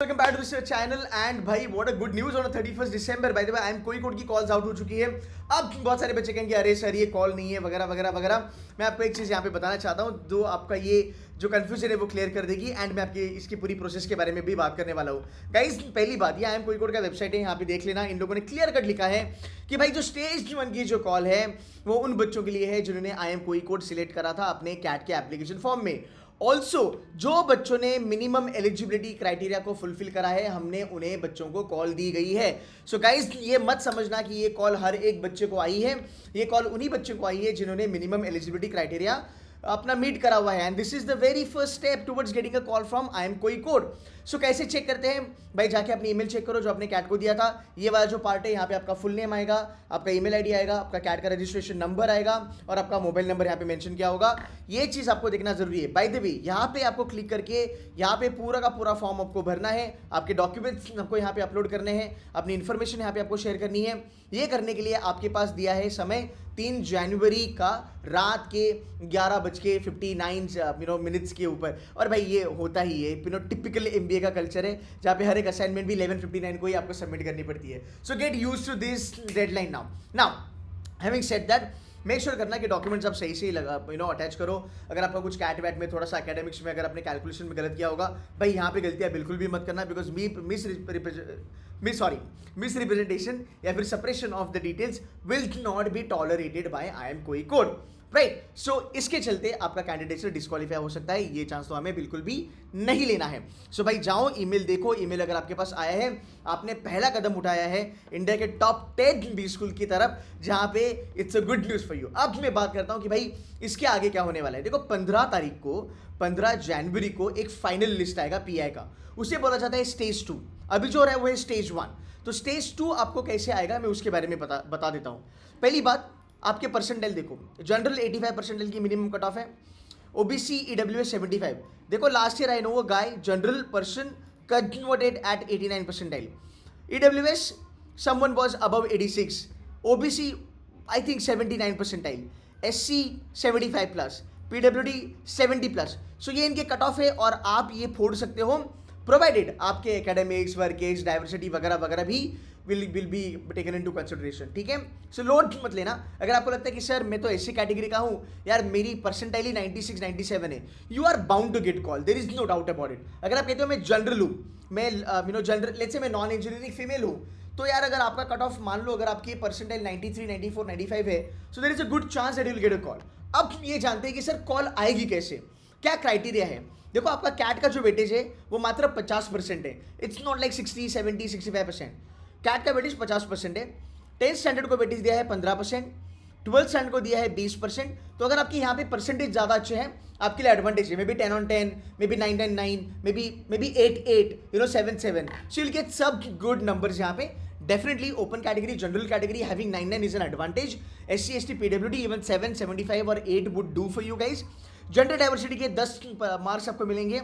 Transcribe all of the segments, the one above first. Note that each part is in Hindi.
welcome back to this channel and भाई what a good news on 31st December by the way I'm कोई कोड की कॉल्स आउट हो चुकी है। अब बहुत सारे बच्चे कहेंगे अरे सर ये कॉल नहीं है वगैरह वगैरह वगैरह। मैं आपको एक चीज़ यहाँ पे बताना चाहता हूँ जो आपका ये जो कंफ्यूजन है वो क्लियर कर देगी एंड मैं आपके इसकी पूरी प्रोसेस के बारे में भी बात करने वाला हूँ। गाइस पहली बात ये आई एम कोई कोड का वेबसाइट है, यहाँ पे देख लेना। इन लोगों ने क्लियर कट लिखा है कि भाई जो स्टेज 1 की जो कॉल है वो उन बच्चों के लिए है जिन्होंने आई एम कोई कोड सिलेक्ट करा था अपने कैट के एप्लीकेशन फॉर्म में। ऑल्सो जो बच्चों ने मिनिमम एलिजिबिलिटी क्राइटेरिया को फुलफिल करा है हमने उन्हें बच्चों को कॉल दी गई है। सो गाइस ये मत समझना कि ये कॉल हर एक बच्चे को आई है, ये कॉल उन्हीं बच्चों को आई है जिन्होंने मिनिमम एलिजिबिलिटी क्राइटेरिया अपना मीट करा हुआ है and this is the very first step towards getting a call from I M कोई कोड। सो कैसे चेक करते हैं भाई, जाके अपनी ईमेल चेक करो जो आपने कैट को दिया था। ये वाला जो पार्ट है यहाँ पे आपका फुल नेम आएगा, आपका ईमेल आईडी आएगा, आपका कैट का रजिस्ट्रेशन नंबर आएगा और आपका मोबाइल नंबर यहाँ पे मेंशन किया होगा। ये चीज़ आपको देखना जरूरी है। बाय द वे यहाँ पे आपको क्लिक करके यहाँ पे पूरा का पूरा फॉर्म आपको भरना है, आपके डॉक्यूमेंट्स आपको यहाँ पे अपलोड करने हैं, अपनी इन्फॉर्मेशन यहाँ पे आपको शेयर करनी है। ये करने के लिए आपके पास दिया है समय 3 जनवरी का रात के 11:59 मिनट्स के ऊपर। और भाई ये होता ही है टिपिकल एमबीए का कल्चर है जहाँ पे हर एक असाइनमेंट भी 11:59 को ही आपको सबमिट करनी पड़ती है। So get used to this deadline now having said that make sure करना कि डॉक्यूमेंट्स आप सही से लगा अटैच करो। अगर आपका कुछ कैट वैट में थोड़ा सा एकेडमिक्स में अगर आपने कैलकुलेशन में गलत किया होगा भाई यहाँ पे गलतियाँ बिल्कुल भी मत करना बिकॉज मिस रिप्रेजेंटेशन या फिर suppression of the details will not be tolerated by I M कोई कोड राइट। सो इसके चलते आपका कैंडिडेट डिस्क्वालीफाई हो सकता है, ये चांस तो हमें बिल्कुल भी नहीं लेना है। सो भाई जाओ ईमेल देखो, ईमेल अगर आपके पास आया है आपने पहला कदम उठाया है इंडिया के टॉप 10 बी स्कूल की तरफ जहां पे it's a good news for you. अब मैं बात करता हूं कि भाई इसके आगे क्या होने वाला है। देखो 15 जनवरी को एक फाइनल लिस्ट आएगा पीआई का, उसे बोला जाता है स्टेज 2। अभी जो हो रहा है वो है स्टेज 1। तो स्टेज 2 आपको कैसे आएगा मैं उसके बारे में बता देता हूँ। पहली बात आपके परसेंटाइल देखो, जनरल 85 परसेंटाइल की मिनिमम कट ऑफ है, ओबीसी ईडब्ल्यूएस 75। देखो last year I know a guy general person converted at 89 percentile, EWS someone was above 86, OBC I think 79 percentile, SC 75 plus, PWD 70 plus. So ये इनके कट ऑफ है और आप ये फोड़ सकते हो प्रोवाइडेड आपके एकेडमिक्स वर्केज डाइवर्सिटी वगैरह वगैरह भी will be taken into consideration. ठीक है, सो लोड मत लेना। अगर आपको लगता है कि सर मैं तो ऐसी कैटेगरी का हूँ यार मेरी परसेंटाइल ही 96 97 है, you are bound to get call, there is no doubt about it. अगर आप कहते हो मैं जनरल हूँ, मैं जनरल लेट्स से मैं नॉन इंजीनियरिंग फीमेल हूँ, तो यार अगर आपका कट ऑफ मान लो अगर आपकी परसेंटाइल 93 94 95 है, so there is a good chance that you will get a call. अब ये जानते हैं कि सर कॉल आएगी कैसे, क्या क्राइटेरिया है। देखो आपका कैट का जो वेटेज है वो मात्र 50% है, इट्स नॉट लाइक 60 70 65%। कैट का वेटेज 50% है। 10th स्टैंडर्ड को वेटेज दिया है 15%, 12th स्टैंडर्ड को दिया है 20%। तो अगर आपकी यहाँ पे परसेंटेज ज़्यादा अच्छे हैं आपके लिए एडवांटेज है, may be 10 on 10, may be 9 on 9, may be 8 7 7। So you'll get सब गुड नंबर्स यहाँ पे। Definitely open category general category having 9 is an advantage, SC ST PWD even 7 75 और 8 would do for you guys. Gender diversity के 10 मार्क्स आपको मिलेंगे,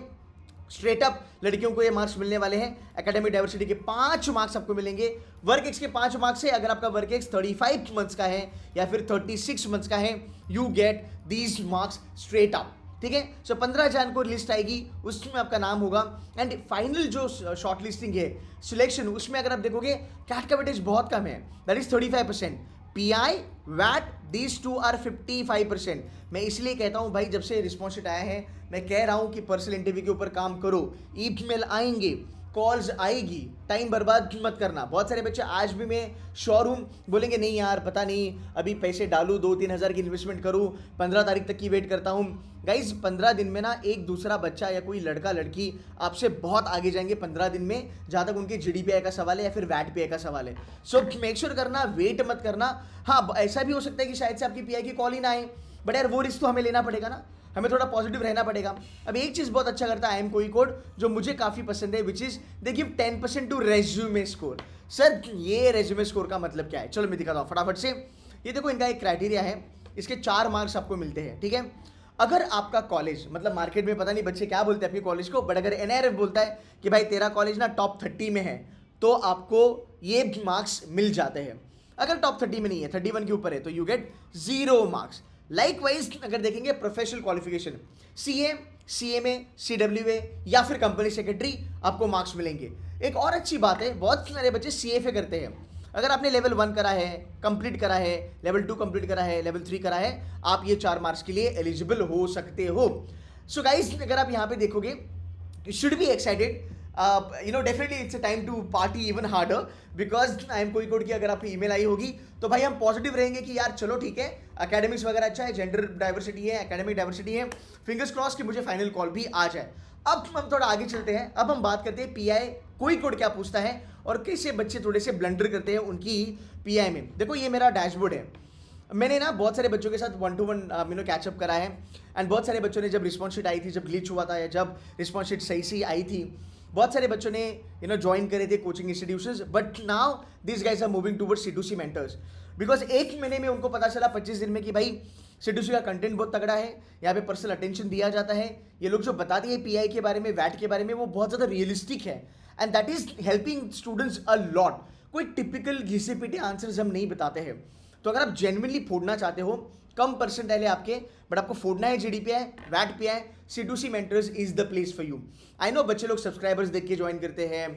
स्ट्रेट अप लड़कियों को ये मार्क्स मिलने वाले हैं। एकेडमिक डाइवर्सिटी के 5 मार्क्स आपको मिलेंगे, वर्क एक्स के 5 मार्क्स है। अगर आपका वर्क एक्स 35 मंथ्स का है या फिर 36 मंथ्स का है you get these marks straight up. ठीक है, सो 15 जन को लिस्ट आएगी, उसमें आपका नाम होगा एंड फाइनल जो शॉर्ट लिस्टिंग है सिलेक्शन उसमें अगर आप देखोगे कैट का वेटेज बहुत कम है, that is 35%, PI what these two are 55%। मैं इसलिए कहता हूं भाई जब से रिस्पॉन्स शीट आया है मैं कह रहा हूं कि पर्सनल इंटरव्यू के ऊपर काम करो, ईमेल आएंगे, कॉल्स आएगी, टाइम बर्बाद मत करना। बहुत सारे बच्चे आज भी मैं श्योर हूँ बोलेंगे नहीं यार पता नहीं अभी पैसे डालूँ 2-3 हज़ार की इन्वेस्टमेंट करूँ, 15 तारीख तक की वेट करता हूँ। गाइज 15 दिन में ना एक दूसरा बच्चा या कोई लड़का लड़की आपसे बहुत आगे जाएंगे 15 दिन में, जहाँ तक उनके GDPI का सवाल है या फिर वैट पे का सवाल है। सो मेक श्योर करना, वेट मत करना। हाँ ऐसा भी हो सकता है कि शायद से आपकी PI की कॉल ही ना आए, बट यार वो रिस्क तो हमें लेना पड़ेगा ना, हमें थोड़ा पॉजिटिव रहना पड़ेगा। अब एक चीज़ बहुत अच्छा करता है आई एम कोई कोड जो मुझे काफ़ी पसंद है, which is they give 10% to resume score. Sir ये रेज्यूमे स्कोर का मतलब क्या है, चलो मैं दिखाता हूँ फटाफट से। ये देखो इनका एक क्राइटेरिया है, इसके 4 मार्क्स आपको मिलते हैं। ठीक है, अगर आपका कॉलेज मतलब मार्केट में पता नहीं बच्चे क्या बोलते हैं आपके कॉलेज को, बट अगर NIRF बोलता है कि भाई तेरा कॉलेज ना टॉप 30 में है तो आपको ये मार्क्स मिल जाते हैं। अगर टॉप 30 में नहीं है, 31 के ऊपर है, तो यू गेट 0 मार्क्स। लाइकवाइज अगर देखेंगे professional qualification, CA CMA, CWA या फिर कंपनी सेक्रेटरी आपको मार्क्स मिलेंगे। एक और अच्छी बात है, बहुत सारे बच्चे CFA करते हैं। अगर आपने लेवल 1 करा है, कंप्लीट करा है, लेवल 2 कंप्लीट करा है, लेवल 3 करा है, आप ये 4 मार्क्स के लिए एलिजिबल हो सकते हो। सो गाइस, अगर आप यहाँ पे देखोगे, you should be excited. Definitely it's a time to party even harder because IIM कोई की अगर आपको ईमेल आई होगी तो भाई हम पॉजिटिव रहेंगे कि यार चलो ठीक है, एकेडमिक्स वगैरह अच्छा है, जेंडर डाइवर्सिटी है, एकेडमिक डाइवर्सिटी है, फिंगर्स क्रॉस कि मुझे फाइनल कॉल भी आ जाए। अब हम थोड़ा आगे चलते हैं, अब हम बात करते हैं PI कोड क्या पूछता है और कैसे बच्चे थोड़े से ब्लंडर करते हैं उनकी PI में। देखो ये मेरा डैशबोर्ड है, मैंने ना बहुत सारे बच्चों के साथ 1-to-1 कैचअप करा है एंड बहुत सारे बच्चों ने जब रिस्पॉन्स शीट आई थी, जब ग्लिच हुआ था या जब रिस्पॉन्स शीट सही से आई थी, बहुत सारे बच्चों ने ज्वाइन करे थे coaching institutions, but now this guys are moving towards C2C mentors because एक महीने में उनको पता चला 25 दिन में कि भाई C2C का कंटेंट बहुत तगड़ा है, यहाँ पे पर्सनल अटेंशन दिया जाता है, ये लोग जो बताते हैं PI के बारे में, वैट के बारे में, वो बहुत ज़्यादा रियलिस्टिक है and that is helping students a lot. कोई टिपिकल घिसे पीटे आंसर्स हम नहीं बताते हैं। तो अगर आप जेन्युइनली फोड़ना चाहते हो, कम परसेंटाइल है आपके, बट आपको फोड़ना है GDPI, what PI, C2C mentors is the place for you. I know बच्चे लोग सब्सक्राइबर्स देख के ज्वाइन करते हैं,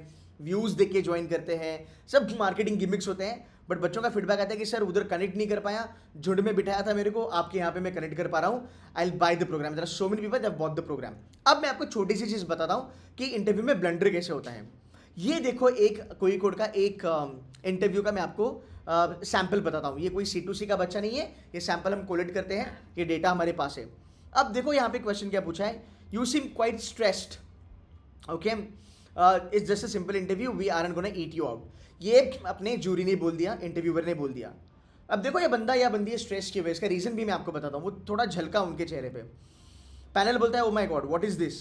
व्यूज देख के ज्वाइन करते हैं, सब मार्केटिंग गिमिक्स होते हैं, बट बच्चों का फीडबैक आता है कि सर उधर कनेक्ट नहीं कर पाया, झुंड में बिठाया था मेरे को, आपके यहाँ पे मैं कनेक्ट कर पा रहा हूँ, I will buy the program. There are so many people that bought the program. अब मैं आपको छोटी सी चीज़ बताता हूँ कि इंटरव्यू में ब्लंडर कैसे होता है। ये देखो, एक कोई कोड का एक इंटरव्यू का मैं आपको सैंपल बताता हूँ। ये कोई C2C का बच्चा नहीं है, ये सैंपल हम कोलेक्ट करते हैं, ये डेटा हमारे पास है। अब देखो यहाँ पे क्वेश्चन क्या पूछा है, you seem quite stressed, okay, it's just a simple interview, we aren't gonna eat you out. ये अपने जूरी ने बोल दिया, इंटरव्यूअर ने बोल दिया। अब देखो ये बंदा या बंदी स्ट्रेस की वजह, इसका रीजन भी मैं आपको बताता हूँ, वो थोड़ा झलका उनके चेहरे पे। पैनल बोलता है oh my God what is this,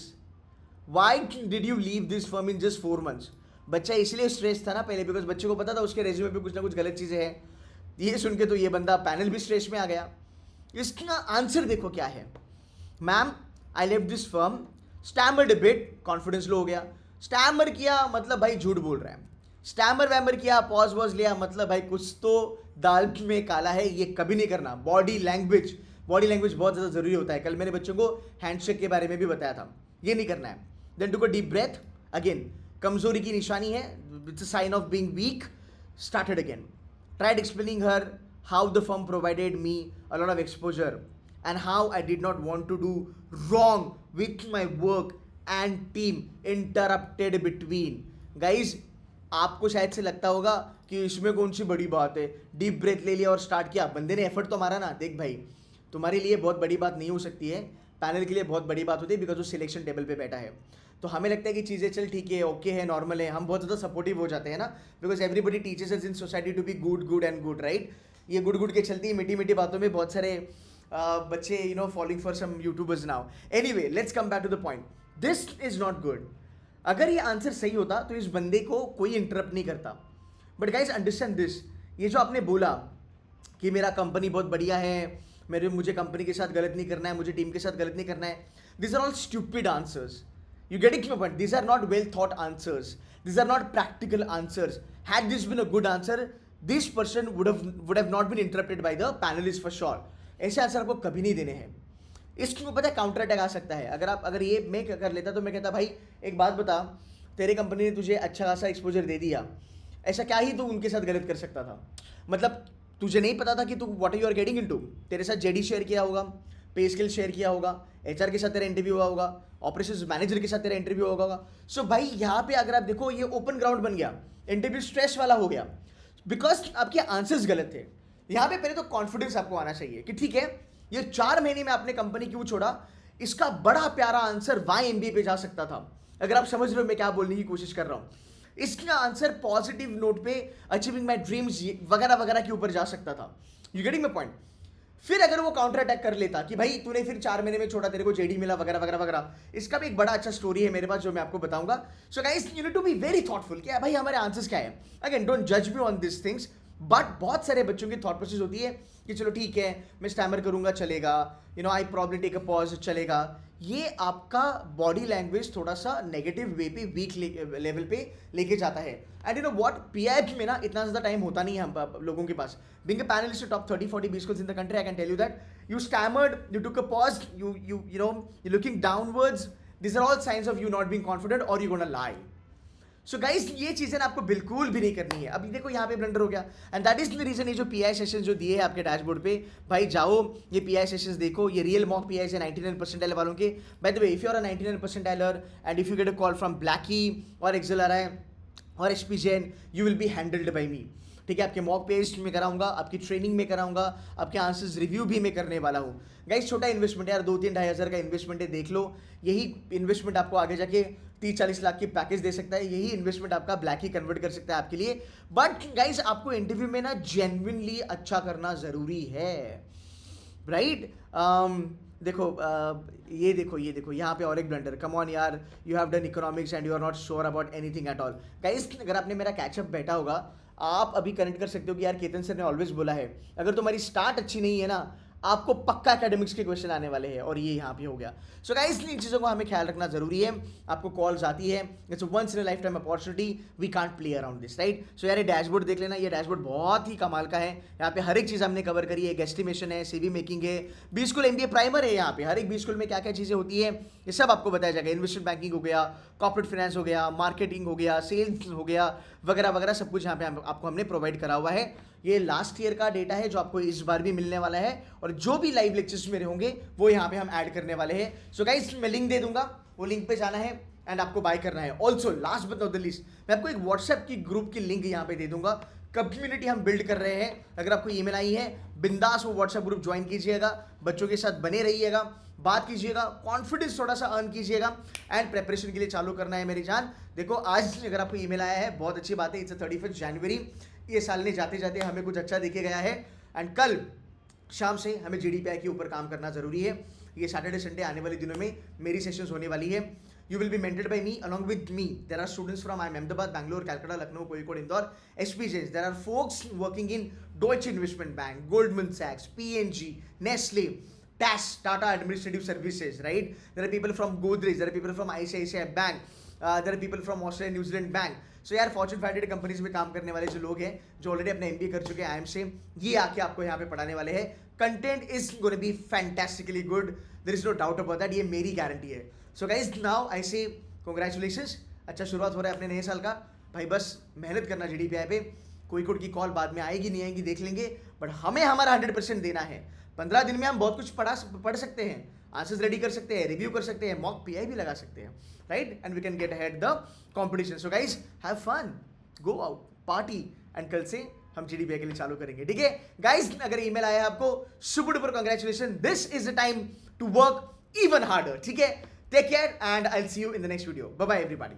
why did you leave this firm in just 4 months। बच्चा इसलिए स्ट्रेस था ना पहले, बिकॉज बच्चे को पता था उसके रेज्यूमे पे कुछ ना कुछ गलत चीज़ें हैं। ये सुन के तो ये बंदा पैनल भी स्ट्रेस में आ गया। इसका आंसर देखो क्या है, ma'am I left this firm, stammered a bit, confidence low हो गया। स्टैमर किया मतलब भाई झूठ बोल रहा है, स्टैमर वैमर किया, पॉज वॉज लिया मतलब भाई कुछ तो दाल में काला है, ये कभी नहीं करना। बॉडी लैंग्वेज बहुत ज़्यादा ज़रूरी होता है। कल मैंने बच्चों को हैंडशेक के बारे में भी बताया था, ये नहीं करना है। Then to go deep breath, again कमजोरी की निशानी है, it's a sign of being weak, started again, tried explaining her how the firm provided me a lot of exposure and how I did not want to do wrong with my work and team, interrupted between। guys, आपको शायद से लगता होगा कि इसमें कौन सी बड़ी बात है, डीप ब्रेथ ले लिया और स्टार्ट किया, बंदे ने एफर्ट तो मारा ना। देख भाई, तुम्हारे लिए बहुत बड़ी बात नहीं हो सकती है, पैनल के लिए बहुत बड़ी बात होती है, बिकॉज वो सिलेक्शन टेबल पे बैठा है। तो हमें लगता है कि चीज़ें चल ठीक है, ओके है, नॉर्मल है, हम बहुत ज़्यादा सपोर्टिव हो जाते हैं ना, because everybody teachers us in society to be good and good, right. ये गुड के चलती है, मीठी मीठी बातों में बहुत सारे बच्चे following for some youtubers now. Anyway, let's come back to the point, this is not good. अगर ये आंसर सही होता तो इस बंदे को कोई इंटरप्ट नहीं करता। बट गाइज अंडरस्टैंड दिस, ये जो आपने बोला कि मेरा कंपनी बहुत बढ़िया है, मुझे कंपनी के साथ गलत नहीं करना है, मुझे टीम के साथ गलत नहीं करना है, this are all stupid answers. You getting my point? These are not well thought answers. These are not practical answers. Had this been a good answer, this person would have not been interrupted by the panelist for sure. ऐसे आंसर आपको कभी नहीं देने हैं। इसको पता है काउंटर अटैक आ सकता है। अगर ये मैं कर लेता तो मैं कहता भाई एक बात बता, तेरे कंपनी ने तुझे अच्छा खासा एक्सपोजर दे दिया, ऐसा क्या ही तू उनके साथ गलत कर सकता था? मतलब तुझे नहीं पता था कि तू what you are getting into? तेरे साथ JD शेयर किया होगा, पे स्किल शेयर किया होगा, HR के साथ तेरा इंटरव्यू हुआ होगा, ऑपरेशंस मैनेजर के साथ तेरा इंटरव्यू होगा। सो भाई यहाँ पे अगर आप देखो ये ओपन ग्राउंड बन गया, इंटरव्यू स्ट्रेस वाला हो गया, बिकॉज आपके आंसर्स गलत थे। यहाँ पे पहले तो कॉन्फिडेंस आपको आना चाहिए कि ठीक है, ये 4 महीने में आपने कंपनी क्यों छोड़ा, इसका बड़ा प्यारा आंसर वाई MBA पे जा सकता था। अगर आप समझ रहे हो मैं क्या बोलने की कोशिश कर रहा हूँ, इसका आंसर पॉजिटिव नोट पे अचीविंग माई ड्रीम्स वगैरह वगैरह के ऊपर जा सकता था। You getting my point? फिर अगर वो काउंटर अटैक कर लेता कि भाई तूने फिर 4 महीने में छोड़ा, तेरे को JD मिला वगैरह वगैरह वगैरह, इसका भी एक बड़ा अच्छा स्टोरी है मेरे पास जो मैं आपको बताऊंगा। So guys, you need to be very thoughtful कि भाई हमारे आंसर्स क्या है। अगेन डोंट जज me on this things, but बहुत सारे बच्चों की थॉट प्रोसेस होती है कि चलो ठीक है मैं स्टैमर करूंगा चलेगा, I probably take a pause चलेगा, ये आपका बॉडी लैंग्वेज थोड़ा सा नेगेटिव वे पे, वीक लेवल पे लेके जाता है. And you know what, PIB में ना इतना ज़्यादा टाइम होता नहीं है हम लोगों के पास. Being a panellist top 30-40 B schools in the country, I can tell you that you stammered, you took a pause, you know, you're looking downwards. These are all signs of you not being confident or you're gonna lie. So guys ये चीजें आपको बिल्कुल भी नहीं करनी है. अभी देखो यहाँ पे ब्लंडर हो गया, and that is the reason. ये जो पीआई सेशन जो दिए हैं आपके डैशबोर्ड पे, भाई जाओ ये पीआई सेशंस देखो. ये रियल मॉक पीआई है 99 परसेंटाइल वालों के. By the way, if you are a 99 percentiler and if you get a call from ब्लैकी और एक्सेलआरआई और SP Jain, you will be handled by me. ठीक है, आपके मॉक पेस्ट में कराऊंगा, आपकी ट्रेनिंग में कराऊंगा, आपके आंसर्स रिव्यू भी मैं करने वाला हूँ. गाइस छोटा इन्वेस्टमेंट यार, 2-3-2.5 हज़ार का इन्वेस्टमेंट है, देख लो. यही इन्वेस्टमेंट आपको आगे जाके 30-40 लाख की पैकेज दे सकता है. यही इन्वेस्टमेंट आपका ब्लैक ही कन्वर्ट कर सकता है आपके लिए. बट गाइस आपको इंटरव्यू में ना जेन्युइनली अच्छा करना जरूरी है, राइट? देखो ये देखो यहाँ पे और एक ब्लंडर. कम ऑन यार, you have done economics and you are not sure about anything at all. Guys अगर आपने मेरा कैचअप बैठा होगा, आप अभी कनेक्ट कर सकते हो कि यार केतन सर ने ऑलवेज बोला है, अगर तुम्हारी स्टार्ट अच्छी नहीं है ना, आपको पक्का एकेडमिक्स के क्वेश्चन आने वाले हैं. और ये यहाँ पे हो गया. सो गाइस इन चीज़ों को हमें ख्याल रखना जरूरी है. आपको कॉल्स आती है, it's once in a lifetime opportunity, we can't play around this, right? So यार ये डैशबोर्ड देख लेना. ये डैशबोर्ड बहुत ही कमाल का है. यहाँ पे हर एक चीज़ हमने कवर करी है. एस्टिमेशन है, सीवी मेकिंग है, बी स्कूल एमबीए प्राइमर है. यहाँ पे हर एक बी स्कूल में क्या क्या चीज़ें होती है ये सब आपको बताया जाएगा. इन्वेस्टमेंट बैंकिंग हो गया, कॉर्पोरेट फाइनेंस हो गया, मार्केटिंग हो गया, सेल्स हो गया, वगैरह वगैरह सब कुछ यहाँ पे आपको हमने प्रोवाइड करा हुआ है. ये लास्ट ईयर का डेटा है जो आपको इस बार भी मिलने वाला है, और जो भी लाइव लेक्चर्स मेरे होंगे वो यहाँ पे हम ऐड करने वाले हैं. सो गाइस मैं लिंक दे दूंगा, वो लिंक पे जाना है एंड आपको बाय करना है. Also last but not the least, मैं आपको एक व्हाट्सएप की ग्रुप की लिंक यहाँ पे दे दूंगा. कम्युनिटी हम बिल्ड कर रहे हैं. अगर आपको ईमेल आई है, बिंदास वो व्हाट्सएप ग्रुप ज्वाइन कीजिएगा, बच्चों के साथ बने रहिएगा, बात कीजिएगा, कॉन्फिडेंस थोड़ा सा अर्न कीजिएगा, एंड प्रेपरेशन के लिए चालू करना है मेरी जान. देखो आज अगर आपको ईमेल आया है, बहुत अच्छी बात है. इट्स 31 जनवरी. ये साल ने जाते जाते हमें कुछ अच्छा दिखे गया है, एंड कल शाम से हमें जीडीपीआई के ऊपर काम करना जरूरी है. ये सैटरडे संडे आने वाले दिनों में मेरी सेशंस होने वाली है. You will be mentored by me. Along with me, there are students from IIM Ahmedabad, Bangalore, Calcutta, Lucknow, Kozhikode, Indore, SPJs. There are folks working in Deutsche Investment Bank, Goldman Sachs, PNG, Nestle, TAS, Tata Administrative Services, right? There are people from Godrej, there are people from ICICI Bank, there are people from Australia, New Zealand Bank. सो यार फॉर्च्यून 500 कंपनीज में काम करने वाले जो लोग हैं, जो ऑलरेडी अपने एमबीए कर चुके हैं आईएम से, ये आके आपको यहाँ पे पढ़ाने वाले हैं. Content is gonna be fantastically good, there is no doubt about that. ये मेरी गारंटी है. सो गाइज नाउ आई से कॉन्ग्रेचुलेशंस. अच्छा शुरुआत हो रहा है अपने नए साल का. भाई बस मेहनत करना जीडीपीआई पे. कोई की कॉल बाद में आएगी नहीं आएगी देख लेंगे, बट हमें हमारा 100% देना है. 15 दिन में हम बहुत कुछ पढ़ सकते हैं, आंसर्स रेडी कर सकते हैं, रिव्यू कर सकते हैं, मॉक पीआई भी लगा सकते हैं, right? And we can get ahead the competition. So guys have fun, go out, party, and कल से हम जीडीपीआई के लिए चालू करेंगे. ठीक है गाइज, अगर ईमेल आया है आपको, super duper congratulation. This is the time to work even harder. ठीक है, take care and I will see you in the next video. Bye bye everybody.